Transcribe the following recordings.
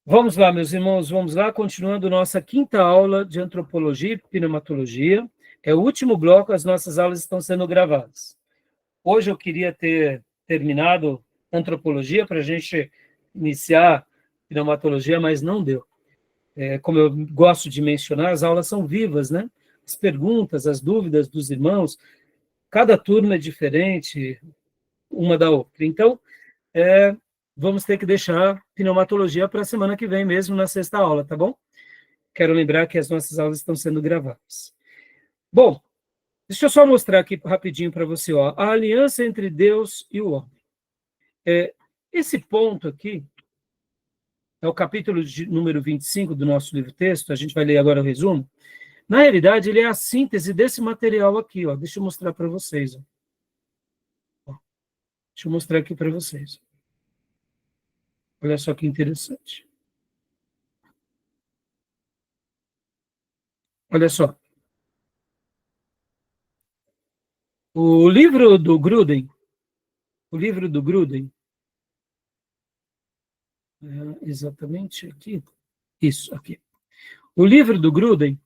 Vamos lá, meus irmãos, vamos lá, continuando nossa quinta aula de antropologia e pneumatologia. É o último bloco, as nossas aulas estão sendo gravadas. Hoje eu queria ter terminado antropologia para a gente iniciar pneumatologia, mas não deu. Como eu gosto de mencionar, as aulas são vivas, né? As perguntas, as dúvidas dos irmãos, cada turma é diferente uma da outra. Então, vamos ter que deixar pneumatologia para a semana que vem mesmo, na sexta aula, tá bom? Quero lembrar que as nossas aulas estão sendo gravadas. Bom, deixa eu só mostrar aqui rapidinho para você, ó, a aliança entre Deus e o homem. Esse ponto aqui é o capítulo número 25 do nosso livro-texto, a gente vai ler agora o resumo. Na realidade, ele é a síntese desse material aqui, ó. Deixa eu mostrar para vocês. Ó. Deixa eu mostrar aqui para vocês. Olha só que interessante. Olha só. O livro do Gruden, exatamente aqui, isso aqui. O livro do Gruden,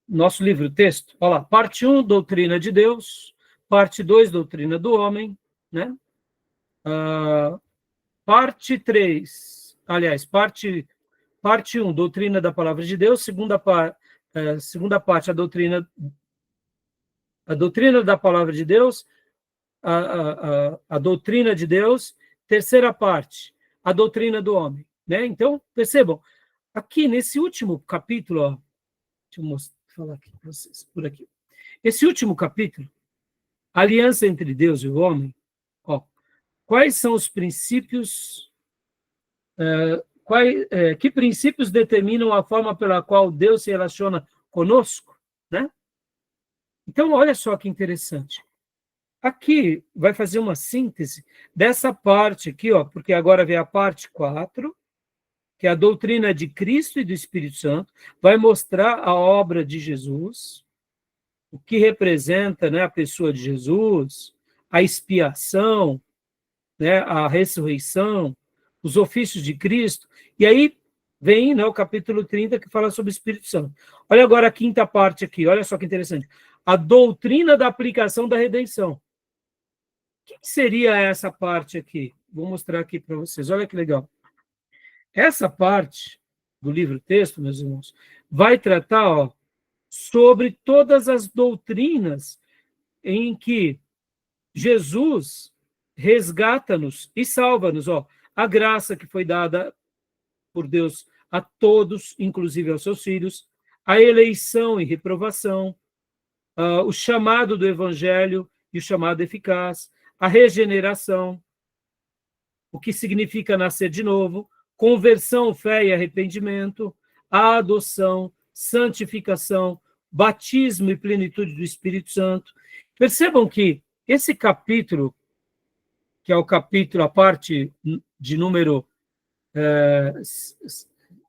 nosso livro-texto, olha lá, parte 1, doutrina de Deus, parte 2, doutrina do homem, né? Parte 3, aliás, parte 1, doutrina da palavra de Deus, segunda parte, a doutrina da palavra de Deus, a doutrina de Deus, terceira parte, a doutrina do homem, né? Então, percebam, aqui nesse último capítulo, ó, deixa eu falar aqui para vocês, por aqui. Esse último capítulo, aliança entre Deus e o homem, ó, quais são os princípios, que princípios determinam a forma pela qual Deus se relaciona conosco, né? Então, olha só que interessante. Aqui vai fazer uma síntese dessa parte aqui, ó, porque agora vem a parte 4, que é a doutrina de Cristo e do Espírito Santo, vai mostrar a obra de Jesus, o que representa, né, a pessoa de Jesus, a expiação, né, a ressurreição, os ofícios de Cristo, e aí vem, né, o capítulo 30, que fala sobre o Espírito Santo. Olha agora a quinta parte aqui, olha só que interessante. A doutrina da aplicação da redenção. O que seria essa parte aqui? Vou mostrar aqui para vocês, olha que legal. Essa parte do livro-texto, meus irmãos, vai tratar, ó, sobre todas as doutrinas em que Jesus resgata-nos e salva-nos, ó, a graça que foi dada por Deus a todos, inclusive aos seus filhos, a eleição e reprovação, o chamado do evangelho e o chamado eficaz, a regeneração, o que significa nascer de novo, conversão, fé e arrependimento, a adoção, santificação, batismo e plenitude do Espírito Santo. Percebam que esse capítulo, que é o capítulo, a parte de número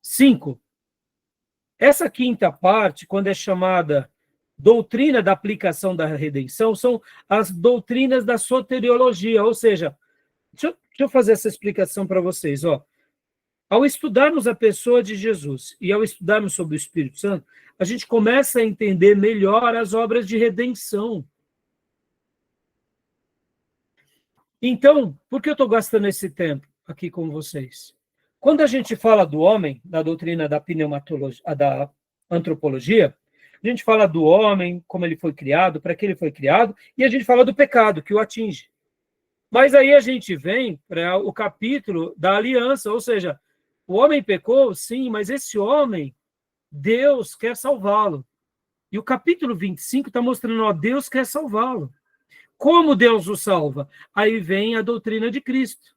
5, essa quinta parte, quando é chamada doutrina da aplicação da redenção, são as doutrinas da soteriologia, ou seja, deixa eu fazer essa explicação para vocês, ó. Ao estudarmos a pessoa de Jesus e ao estudarmos sobre o Espírito Santo, a gente começa a entender melhor as obras de redenção. Então, por que eu estou gastando esse tempo aqui com vocês? Quando a gente fala do homem, da doutrina da pneumatologia, da antropologia, a gente fala do homem, como ele foi criado, para que ele foi criado, e a gente fala do pecado que o atinge. Mas aí a gente vem para o capítulo da aliança, ou seja, o homem pecou, sim, mas esse homem, Deus quer salvá-lo. E o capítulo 25 está mostrando, ó, Deus quer salvá-lo. Como Deus o salva? Aí vem a doutrina de Cristo.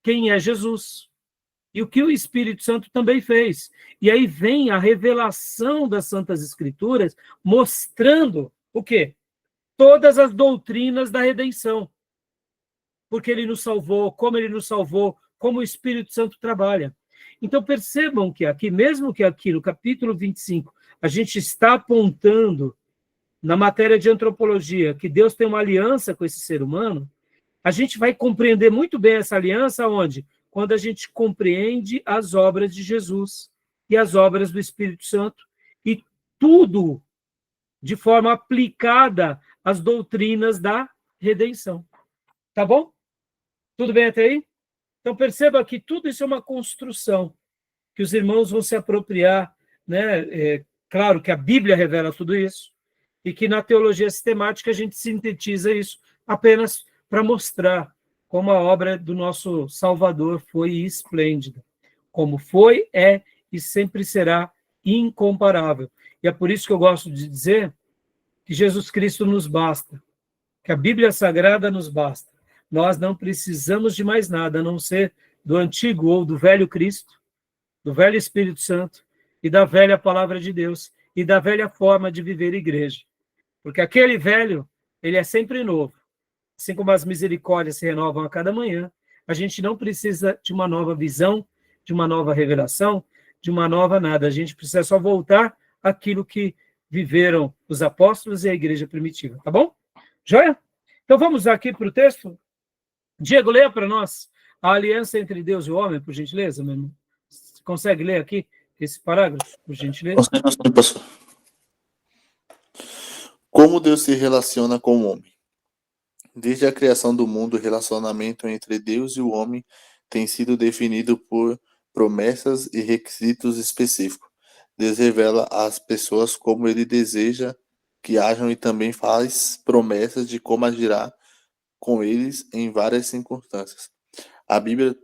Quem é Jesus? E o que o Espírito Santo também fez. E aí vem a revelação das Santas Escrituras mostrando o quê? Todas as doutrinas da redenção. Porque ele nos salvou, como o Espírito Santo trabalha. Então percebam que aqui, mesmo que aqui no capítulo 25, a gente está apontando na matéria de antropologia que Deus tem uma aliança com esse ser humano, a gente vai compreender muito bem essa aliança onde? quando a gente compreende as obras de Jesus e as obras do Espírito Santo, e tudo de forma aplicada às doutrinas da redenção. Tá bom? Tudo bem até aí? Então perceba que tudo isso é uma construção, que os irmãos vão se apropriar, né? Claro que a Bíblia revela tudo isso, e que na teologia sistemática a gente sintetiza isso apenas para mostrar como a obra do nosso Salvador foi esplêndida, como foi, é e sempre será incomparável. E é por isso que eu gosto de dizer que Jesus Cristo nos basta, que a Bíblia Sagrada nos basta. Nós não precisamos de mais nada, a não ser do antigo ou do velho Cristo, do velho Espírito Santo e da velha Palavra de Deus e da velha forma de viver igreja. Porque aquele velho, ele é sempre novo. Assim como as misericórdias se renovam a cada manhã, a gente não precisa de uma nova visão, de uma nova revelação, de uma nova nada. A gente precisa só voltar àquilo que viveram os apóstolos e a igreja primitiva. Tá bom? Joia? Então vamos aqui para o texto. Diego, leia para nós a aliança entre Deus e o homem, por gentileza, meu irmão. Você consegue ler aqui esse parágrafo, por gentileza? Consegue, pastor. Como Deus se relaciona com o homem? Desde a criação do mundo, o relacionamento entre Deus e o homem tem sido definido por promessas e requisitos específicos. Deus revela às pessoas como ele deseja que ajam e também faz promessas de como agirá com eles em várias circunstâncias. A Bíblia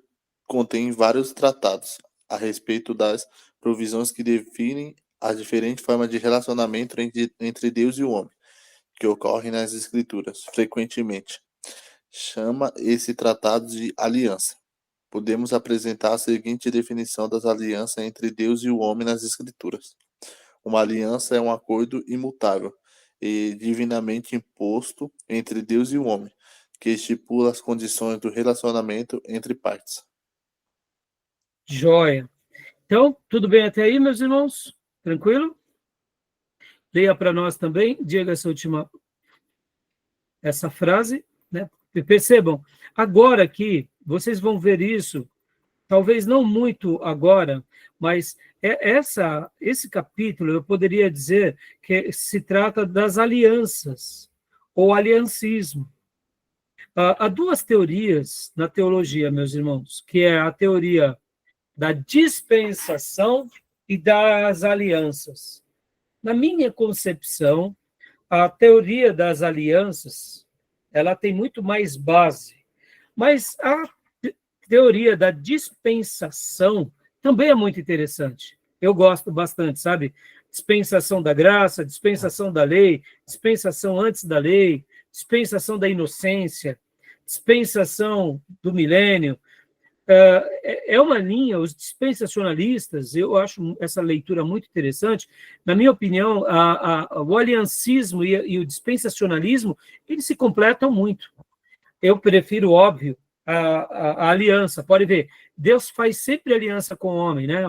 contém vários tratados a respeito das provisões que definem as diferentes formas de relacionamento entre Deus e o homem, que ocorrem nas Escrituras, frequentemente. Chama esse tratado de aliança. Podemos apresentar a seguinte definição das alianças entre Deus e o homem nas Escrituras. Uma aliança é um acordo imutável e divinamente imposto entre Deus e o homem, que estipula as condições do relacionamento entre partes. Joia. Então, tudo bem até aí, meus irmãos? Tranquilo? Leia para nós também, diga essa frase, né? Percebam, agora aqui, vocês vão ver isso, talvez não muito agora, mas esse capítulo, eu poderia dizer que se trata das alianças, ou aliancismo. Há duas teorias na teologia, meus irmãos, que é a teoria da dispensação e das alianças. Na minha concepção, a teoria das alianças, ela tem muito mais base, mas a teoria da dispensação também é muito interessante. Eu gosto bastante, sabe? Dispensação da graça, dispensação da lei, dispensação antes da lei, dispensação da inocência, dispensação do milênio. É uma linha, os dispensacionalistas, eu acho essa leitura muito interessante. Na minha opinião, o aliancismo e o dispensacionalismo, eles se completam muito. Eu prefiro, óbvio, a aliança. Pode ver, Deus faz sempre aliança com o homem, né?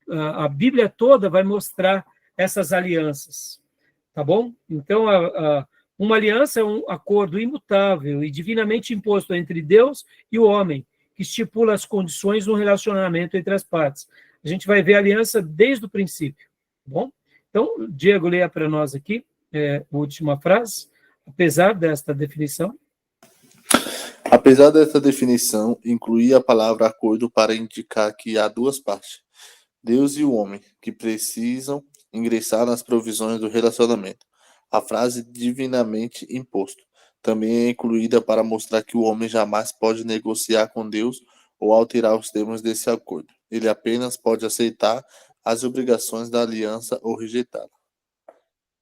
A Bíblia toda vai mostrar essas alianças, tá bom? Então, uma aliança é um acordo imutável e divinamente imposto entre Deus e o homem, que estipula as condições no relacionamento entre as partes. A gente vai ver a aliança desde o princípio, tá bom? Então, Diego, leia para nós aqui a última frase, apesar desta definição. Apesar dessa definição, incluir a palavra acordo para indicar que há duas partes, Deus e o homem, que precisam ingressar nas provisões do relacionamento. A frase divinamente imposto também é incluída para mostrar que o homem jamais pode negociar com Deus ou alterar os termos desse acordo. Ele apenas pode aceitar as obrigações da aliança ou rejeitá-la.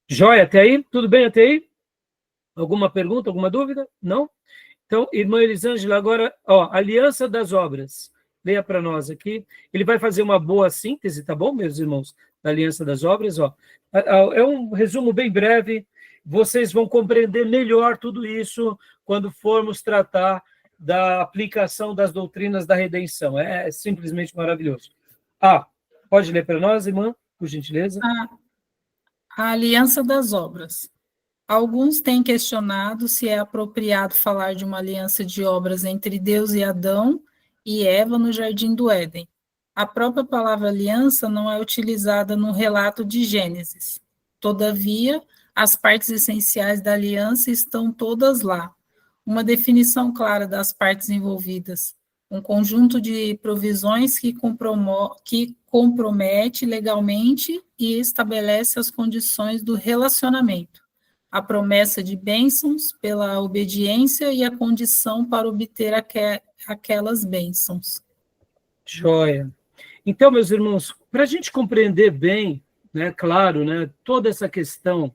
Joia, até aí? Tudo bem até aí? Alguma pergunta, alguma dúvida? Não? Então, irmã Elisângela, agora, aliança das obras. Leia para nós aqui. Ele vai fazer uma boa síntese, tá bom, meus irmãos? Da aliança das obras, É um resumo bem breve. Vocês vão compreender melhor tudo isso quando formos tratar da aplicação das doutrinas da redenção. É simplesmente maravilhoso. Pode ler para nós, irmã, por gentileza? A aliança das obras. Alguns têm questionado se é apropriado falar de uma aliança de obras entre Deus e Adão e Eva no jardim do Éden. A própria palavra aliança não é utilizada no relato de Gênesis. Todavia, as partes essenciais da aliança estão todas lá. Uma definição clara das partes envolvidas, um conjunto de provisões que compromete legalmente e estabelece as condições do relacionamento, a promessa de bênçãos pela obediência e a condição para obter aquelas bênçãos. Joia. Então, meus irmãos, para a gente compreender bem, né, claro, né, toda essa questão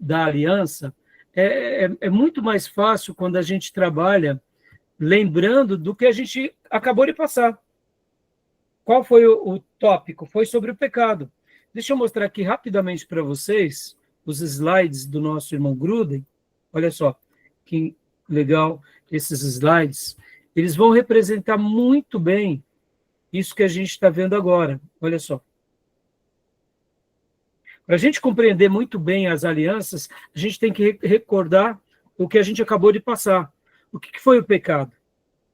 da aliança, é muito mais fácil quando a gente trabalha lembrando do que a gente acabou de passar. Qual foi o tópico? Foi sobre o pecado. Deixa eu mostrar aqui rapidamente para vocês os slides do nosso irmão Gruden. Olha só, que legal esses slides. Eles vão representar muito bem isso que a gente está vendo agora. Olha só. Para a gente compreender muito bem as alianças, a gente tem que recordar o que a gente acabou de passar. O que foi o pecado?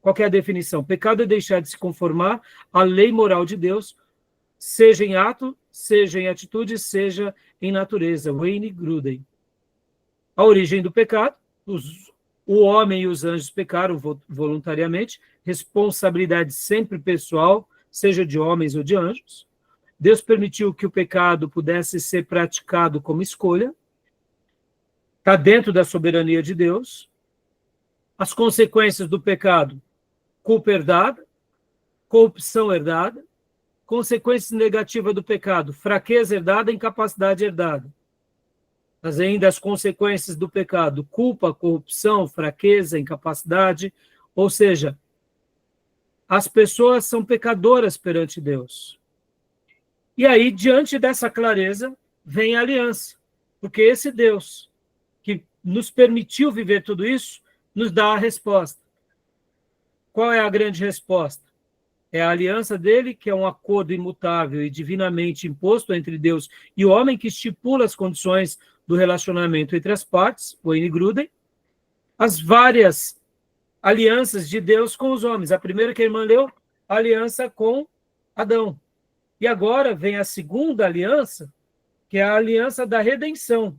Qual é a definição? Pecado é deixar de se conformar à lei moral de Deus, seja em ato, seja em atitude, seja em natureza. Wayne Gruden. A origem do pecado, o homem e os anjos pecaram voluntariamente, responsabilidade sempre pessoal, seja de homens ou de anjos. Deus permitiu que o pecado pudesse ser praticado como escolha. Está dentro da soberania de Deus. As consequências do pecado: culpa herdada, corrupção herdada. Consequências negativas do pecado: fraqueza herdada, incapacidade herdada. Mas ainda as consequências do pecado: culpa, corrupção, fraqueza, incapacidade. Ou seja, as pessoas são pecadoras perante Deus. E aí, diante dessa clareza, vem a aliança. Porque esse Deus que nos permitiu viver tudo isso, nos dá a resposta. Qual é a grande resposta? É a aliança dele, que é um acordo imutável e divinamente imposto entre Deus e o homem, que estipula as condições do relacionamento entre as partes, Wayne Gruden, as várias alianças de Deus com os homens. A primeira que a irmã leu, a aliança com Adão. E agora vem a segunda aliança, que é a aliança da redenção,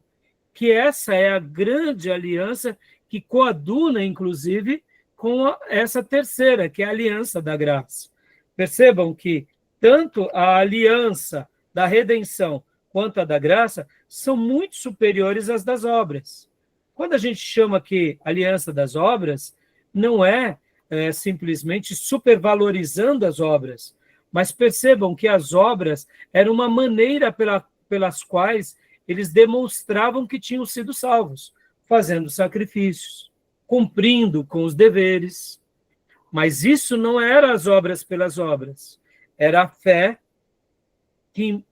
que essa é a grande aliança que coaduna, inclusive, com essa terceira, que é a aliança da graça. Percebam que tanto a aliança da redenção quanto a da graça são muito superiores às das obras. Quando a gente chama aqui aliança das obras, não é simplesmente supervalorizando as obras, mas percebam que as obras eram uma maneira pelas quais eles demonstravam que tinham sido salvos, fazendo sacrifícios, cumprindo com os deveres. Mas isso não era as obras pelas obras, era a fé que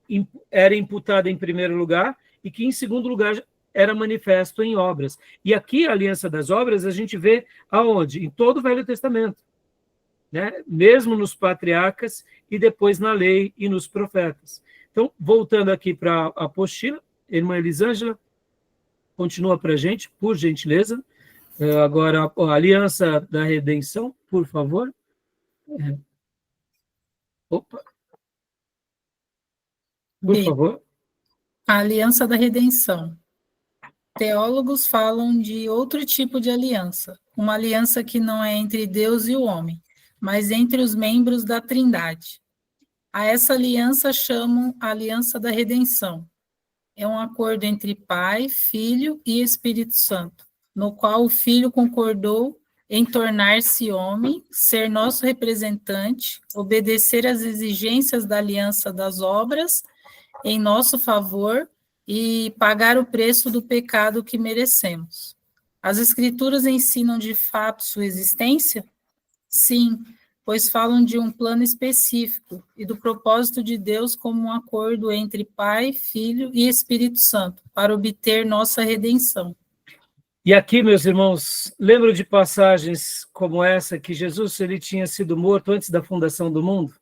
era imputada em primeiro lugar e que, em segundo lugar, era manifesto em obras. E aqui, a aliança das obras, a gente vê aonde? Em todo o Velho Testamento. Né? Mesmo nos patriarcas e depois na lei e nos profetas. Então, voltando aqui para a apostila, irmã Elisângela, continua para a gente, por gentileza. Agora, a aliança da redenção, por favor. Opa. Por favor. A aliança da redenção. Teólogos falam de outro tipo de aliança, uma aliança que não é entre Deus e o homem, mas entre os membros da Trindade. A essa aliança chamam a aliança da redenção. É um acordo entre Pai, Filho e Espírito Santo, no qual o Filho concordou em tornar-se homem, ser nosso representante, obedecer às exigências da aliança das obras em nosso favor e pagar o preço do pecado que merecemos. As Escrituras ensinam de fato sua existência? Sim, pois falam de um plano específico e do propósito de Deus como um acordo entre Pai, Filho e Espírito Santo, para obter nossa redenção. E aqui, meus irmãos, lembram de passagens como essa, que Jesus ele tinha sido morto antes da fundação do mundo?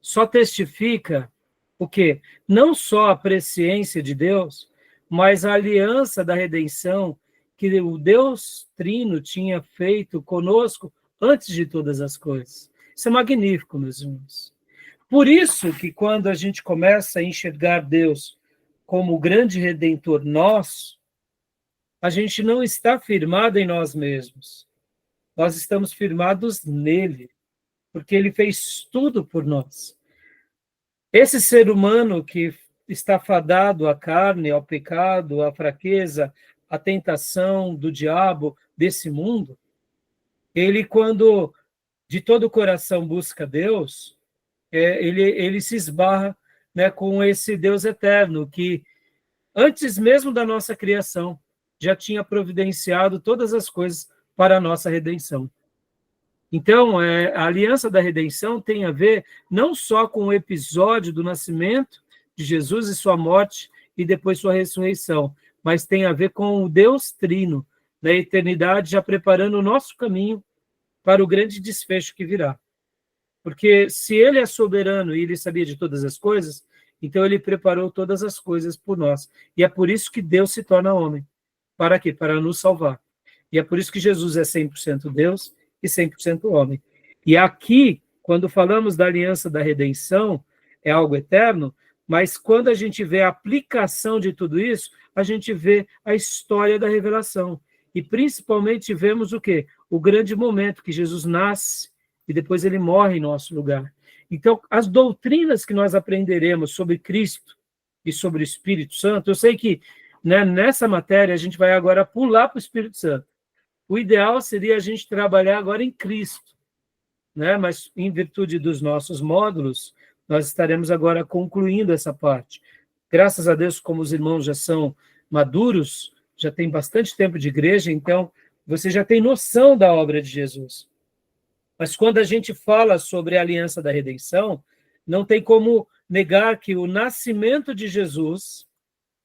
Só testifica o quê? Não só a presciência de Deus, mas a aliança da redenção que o Deus Trino tinha feito conosco antes de todas as coisas. Isso é magnífico, meus irmãos. Por isso que quando a gente começa a enxergar Deus como o grande Redentor nosso, a gente não está firmado em nós mesmos. Nós estamos firmados nele, porque ele fez tudo por nós. Esse ser humano que está fadado à carne, ao pecado, à fraqueza, à tentação do diabo, desse mundo, ele, quando de todo o coração busca Deus, ele se esbarra, né, com esse Deus eterno, que antes mesmo da nossa criação, já tinha providenciado todas as coisas para a nossa redenção. Então, a aliança da redenção tem a ver não só com o episódio do nascimento de Jesus e sua morte e depois sua ressurreição, mas tem a ver com o Deus Trino, na eternidade, já preparando o nosso caminho para o grande desfecho que virá. Porque se ele é soberano e ele sabia de todas as coisas, então ele preparou todas as coisas por nós. E é por isso que Deus se torna homem. Para quê? Para nos salvar. E é por isso que Jesus é 100% Deus e 100% homem. E aqui, quando falamos da aliança da redenção, é algo eterno, mas quando a gente vê a aplicação de tudo isso, a gente vê a história da revelação. E principalmente vemos o quê? O grande momento que Jesus nasce e depois ele morre em nosso lugar. Então, as doutrinas que nós aprenderemos sobre Cristo e sobre o Espírito Santo, eu sei que, né, nessa matéria a gente vai agora pular para o Espírito Santo. O ideal seria a gente trabalhar agora em Cristo, né? Mas em virtude dos nossos módulos, nós estaremos agora concluindo essa parte. Graças a Deus, como os irmãos já são maduros, já tem bastante tempo de igreja, então você já tem noção da obra de Jesus. Mas quando a gente fala sobre a aliança da redenção, não tem como negar que o nascimento de Jesus,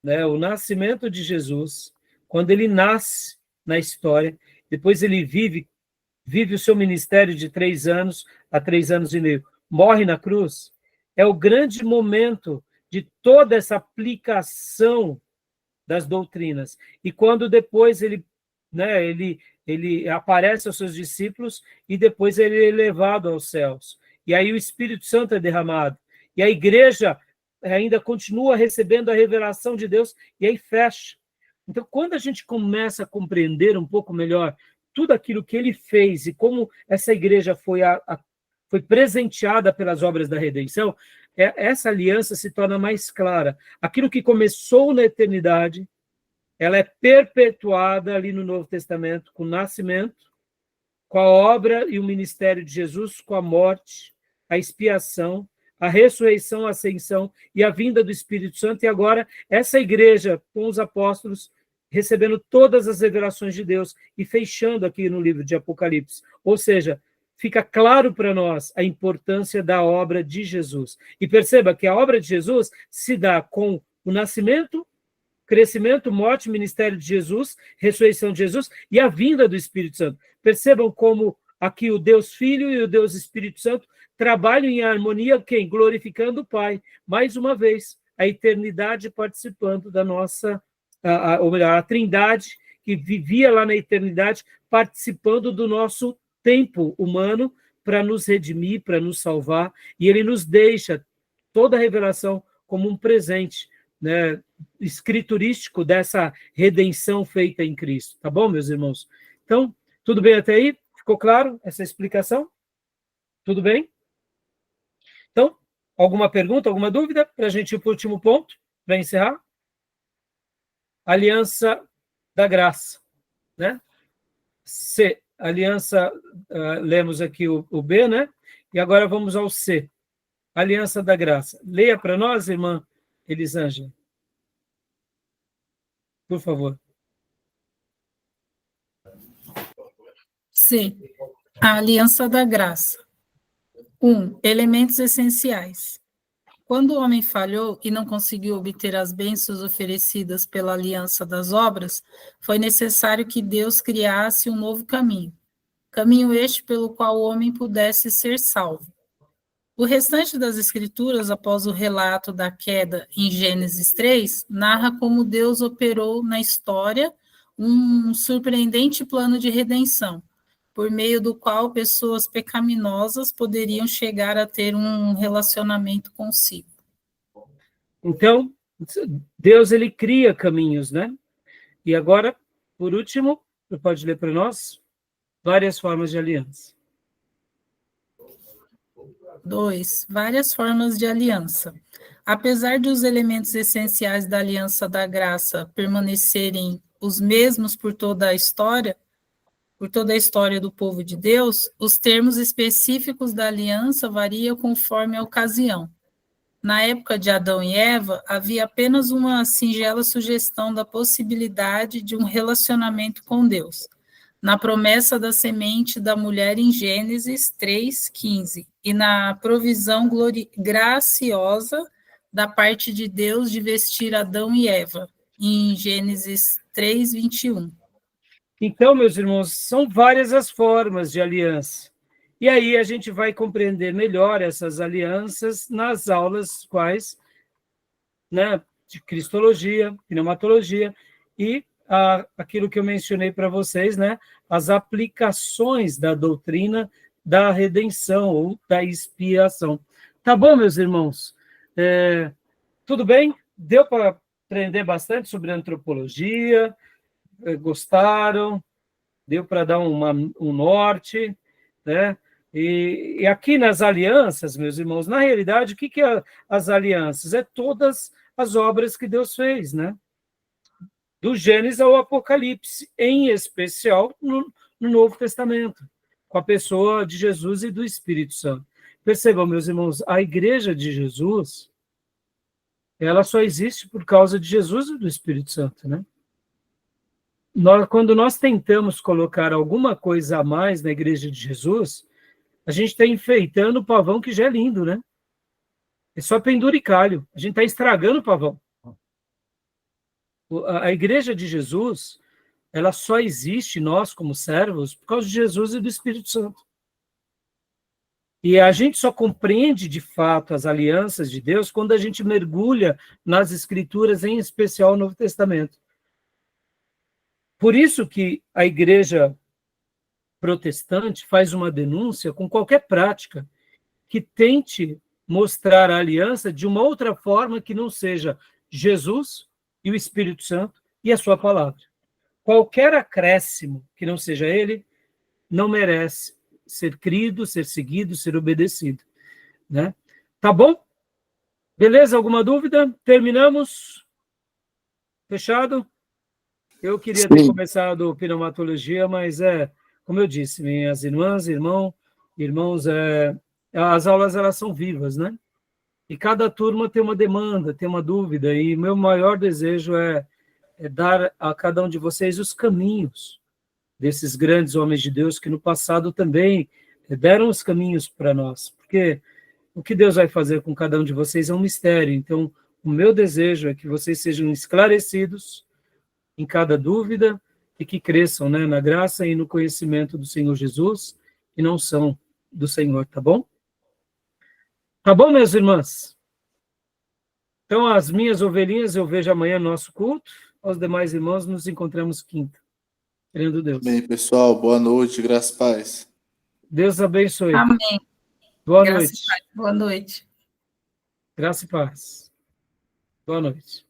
né, o nascimento de Jesus, quando ele nasce na história, depois ele vive o seu ministério de 3 anos a 3 anos e meio, morre na cruz, é o grande momento de toda essa aplicação das doutrinas. E quando depois ele aparece aos seus discípulos e depois ele é levado aos céus. E aí o Espírito Santo é derramado. E a igreja ainda continua recebendo a revelação de Deus e aí fecha. Então, quando a gente começa a compreender um pouco melhor tudo aquilo que ele fez e como essa igreja foi presenteada pelas obras da redenção, essa aliança se torna mais clara. Aquilo que começou na eternidade, ela é perpetuada ali no Novo Testamento, com o nascimento, com a obra e o ministério de Jesus, com a morte, a expiação, a ressurreição, a ascensão e a vinda do Espírito Santo. E agora, essa igreja, com os apóstolos, recebendo todas as revelações de Deus e fechando aqui no livro de Apocalipse. Ou seja, fica claro para nós a importância da obra de Jesus. E perceba que a obra de Jesus se dá com o nascimento, crescimento, morte, ministério de Jesus, ressurreição de Jesus e a vinda do Espírito Santo. Percebam como aqui o Deus Filho e o Deus Espírito Santo trabalham em harmonia, quem? Glorificando o Pai. Mais uma vez, a eternidade participando da nossa, ou melhor, a Trindade que vivia lá na eternidade, participando do nosso tempo humano para nos redimir, para nos salvar, e ele nos deixa toda a revelação como um presente, né, escriturístico dessa redenção feita em Cristo. Tá bom, meus irmãos? Então, tudo bem até aí? Ficou claro essa explicação? Tudo bem? Então, alguma pergunta, alguma dúvida? Para a gente ir para o último ponto, para encerrar? Aliança da graça, né? C, aliança, lemos aqui o B, né? E agora vamos ao C, aliança da graça. Leia para nós, irmã Elisângela, por favor. C, a aliança da graça. 1. Elementos essenciais. Quando o homem falhou e não conseguiu obter as bênçãos oferecidas pela aliança das obras, foi necessário que Deus criasse um novo caminho. Caminho este pelo qual o homem pudesse ser salvo. O restante das Escrituras, após o relato da queda em Gênesis 3, narra como Deus operou na história um surpreendente plano de redenção, por meio do qual pessoas pecaminosas poderiam chegar a ter um relacionamento consigo. Então, Deus, ele cria caminhos, né? E agora, por último, você pode ler para nós várias formas de aliança. 2. Várias formas de aliança. Apesar de os elementos essenciais da aliança da graça permanecerem os mesmos por toda a história do povo de Deus, os termos específicos da aliança variam conforme a ocasião. Na época de Adão e Eva, havia apenas uma singela sugestão da possibilidade de um relacionamento com Deus, na promessa da semente da mulher em Gênesis 3:15, e na provisão graciosa da parte de Deus de vestir Adão e Eva, em Gênesis 3:21. Então, meus irmãos, são várias as formas de aliança. E aí a gente vai compreender melhor essas alianças nas aulas quais, né, de cristologia, pneumatologia e aquilo que eu mencionei para vocês, né, as aplicações da doutrina da redenção ou da expiação. Tá bom, meus irmãos? Tudo bem? Deu para aprender bastante sobre antropologia? Gostaram? Deu para dar um norte, né? E aqui nas alianças, meus irmãos, na realidade, o que é as alianças? É todas as obras que Deus fez, né? Do Gênesis ao Apocalipse, em especial no Novo Testamento, com a pessoa de Jesus e do Espírito Santo. Percebam, meus irmãos, a igreja de Jesus, ela só existe por causa de Jesus e do Espírito Santo, né? Quando nós tentamos colocar alguma coisa a mais na igreja de Jesus, a gente está enfeitando o pavão que já é lindo, né? É só penduricalho. A gente está estragando o pavão. A igreja de Jesus, ela só existe, nós como servos, por causa de Jesus e do Espírito Santo. E a gente só compreende, de fato, as alianças de Deus quando a gente mergulha nas Escrituras, em especial no Novo Testamento. Por isso que a igreja protestante faz uma denúncia com qualquer prática que tente mostrar a aliança de uma outra forma que não seja Jesus e o Espírito Santo e a sua palavra. Qualquer acréscimo que não seja ele não merece ser crido, ser seguido, ser obedecido, né? Tá bom? Beleza? Alguma dúvida? Terminamos? Fechado? Eu queria ter começado pneumatologia, mas como eu disse, minhas irmãs, irmãos, as aulas elas são vivas, né? E cada turma tem uma demanda, tem uma dúvida, e meu maior desejo é dar a cada um de vocês os caminhos desses grandes homens de Deus que no passado também deram os caminhos para nós, porque o que Deus vai fazer com cada um de vocês é um mistério. Então, o meu desejo é que vocês sejam esclarecidos em cada dúvida e que cresçam, né, na graça e no conhecimento do Senhor Jesus, e não são do Senhor, tá bom? Tá bom, minhas irmãs? Então, as minhas ovelhinhas eu vejo amanhã no nosso culto, aos demais irmãos nos encontramos quinta, querendo Deus. Bem, pessoal, boa noite, graças e paz. Deus abençoe. Amém. Boa Graça noite. e paz. Boa noite. Graça e paz. Boa noite.